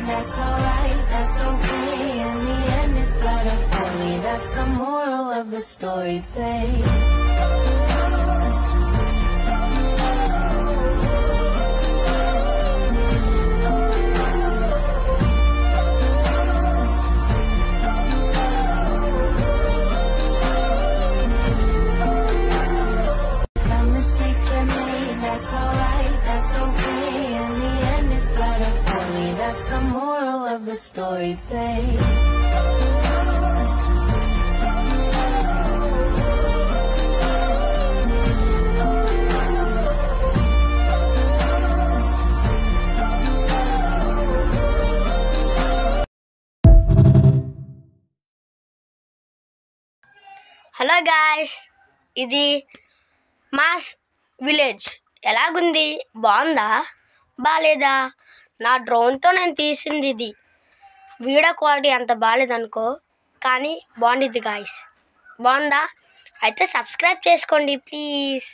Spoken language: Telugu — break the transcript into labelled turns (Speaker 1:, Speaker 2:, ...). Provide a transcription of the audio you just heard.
Speaker 1: that's alright, that's okay. In the end it's better for me, that's the moral of the story, babe. That's alright, that's okay. In the end it's better for me, that's the moral of the story, babe.
Speaker 2: Hello guys, ఇది మాస్ విలేజ్. ఎలాగుంది? బాగుందా బాలేదా? నా డ్రోన్తో నేను తీసింది ఇది. వీడియో క్వాలిటీ అంత బాగాలేదనుకో, కానీ బాగుండిద్ది గాయ్స్. బాగుందా? అయితే సబ్స్క్రైబ్ చేసుకోండి ప్లీజ్.